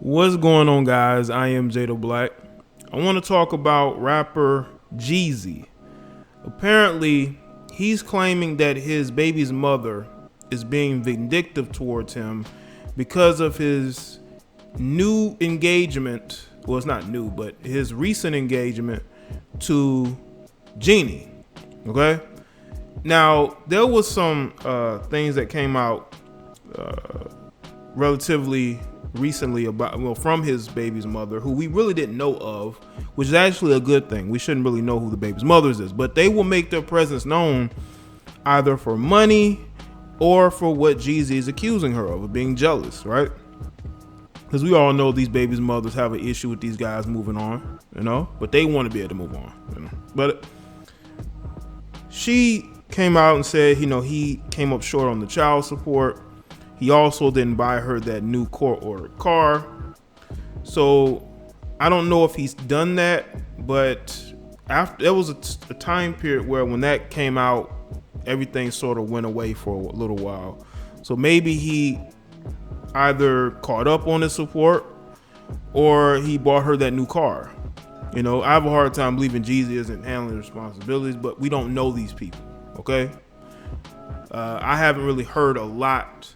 What's going on, guys? I am JEAL0US. I want to talk about rapper Jeezy. Apparently, he's claiming that his baby's mother is being vindictive towards him because of his new engagement. Well, it's not new, but his recent engagement to Jeannie. Okay? Now, there was some things that came out relatively recently from his baby's mother, who we really didn't know of, which is actually a good thing. We shouldn't really know who the baby's mother is, but they will make their presence known either for money or for what Jeezy is accusing her of being jealous, right? Because we all know these babies' mothers have an issue with these guys moving on, but they want to be able to move on, But she came out and said, he came up short on the child support. He also didn't buy her that new court-ordered car. So I don't know if he's done that, but after there was a time period where when that came out, everything sort of went away for a little while. So maybe he either caught up on his support or he bought her that new car. I have a hard time believing Jeezy isn't handling responsibilities, but we don't know these people, okay? I haven't really heard a lot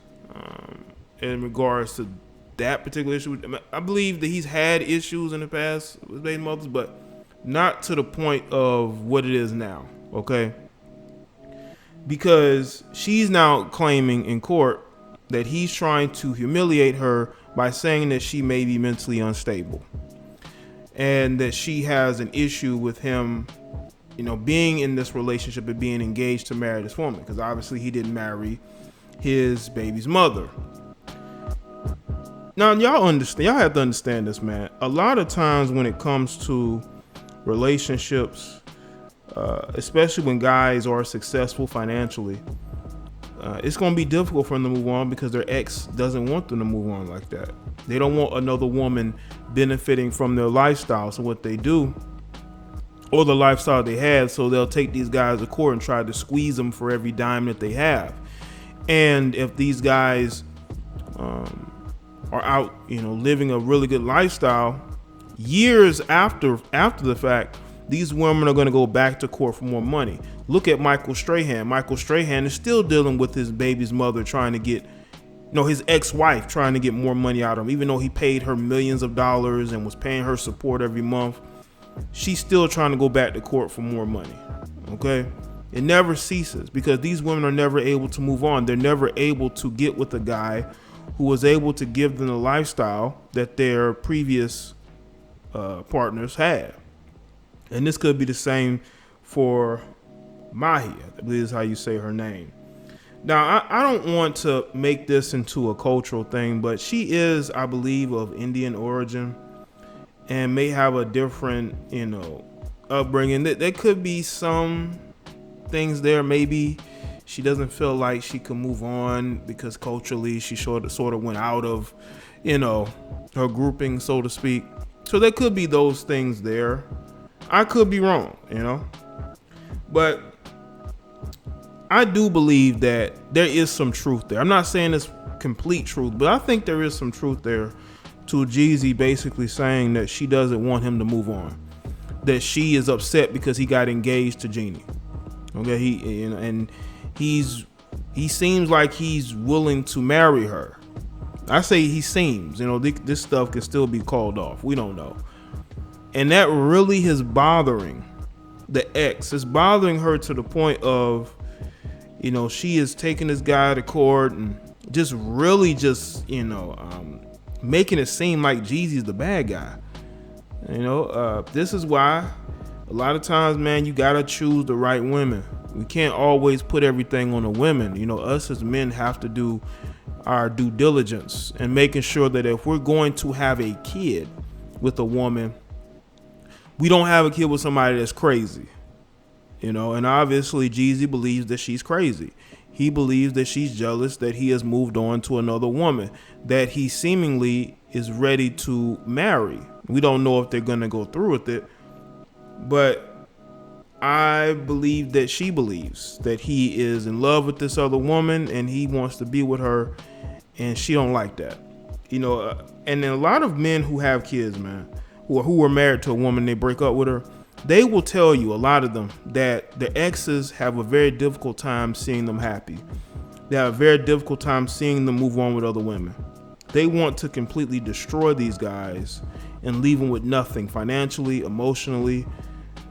in regards to that particular issue. I believe that he's had issues in the past with baby mothers, but not to the point of what it is now, okay? Because she's now claiming in court that he's trying to humiliate her by saying that she may be mentally unstable and that she has an issue with him, being in this relationship and being engaged to marry this woman, because obviously he didn't marry his baby's mother. Now, y'all have to understand this, man. A lot of times when it comes to relationships, especially when guys are successful financially, it's going to be difficult for them to move on because their ex doesn't want them to move on like that. They don't want another woman benefiting from their lifestyle, so what they do, or the lifestyle they had, so they'll take these guys to court and try to squeeze them for every dime that they have. And if these guys are out, living a really good lifestyle, years after the fact, these women are going to go back to court for more money. Look at Michael Strahan. Michael Strahan is still dealing with his baby's mother trying to get, his ex-wife trying to get more money out of him, even though he paid her millions of dollars and was paying her support every month. She's still trying to go back to court for more money. Okay? It never ceases because these women are never able to move on. They're never able to get with a guy who was able to give them the lifestyle that their previous partners had. And this could be the same for Mahi, I believe is how you say her name. Now, I don't want to make this into a cultural thing, but she is, I believe, of Indian origin and may have a different, upbringing. There could be some things there. Maybe she doesn't feel like she can move on because culturally she sort of went out of, her grouping, so to speak. So there could be those things there. I could be wrong, but I do believe that there is some truth there. I'm not saying it's complete truth, but I think there is some truth there to Jeezy basically saying that she doesn't want him to move on, that she is upset because he got engaged to Jeannie. Okay, he seems like he's willing to marry her. I say he seems, this stuff can still be called off. We don't know. And that really is bothering the ex. It's bothering her to the point of, she is taking this guy to court and just really making it seem like Jeezy's the bad guy. This is why a lot of times, man, you got to choose the right women. We can't always put everything on the women. Us as men have to do our due diligence and making sure that if we're going to have a kid with a woman, we don't have a kid with somebody that's crazy, and obviously Jeezy believes that she's crazy. He believes that she's jealous that he has moved on to another woman that he seemingly is ready to marry. We don't know if they're going to go through with it, but I believe that she believes that he is in love with this other woman and he wants to be with her, and she don't like that. And then a lot of men who have kids, man, who are married to a woman, they break up with her, they will tell you, a lot of them, that the exes have a very difficult time seeing them happy. They have a very difficult time seeing them move on with other women. They want to completely destroy these guys and leave them with nothing financially, emotionally.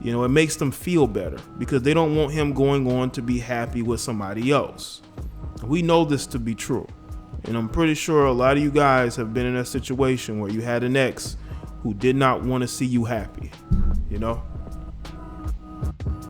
It makes them feel better because they don't want him going on to be happy with somebody else. We know this to be true. And I'm pretty sure a lot of you guys have been in a situation where you had an ex who did not want to see you happy,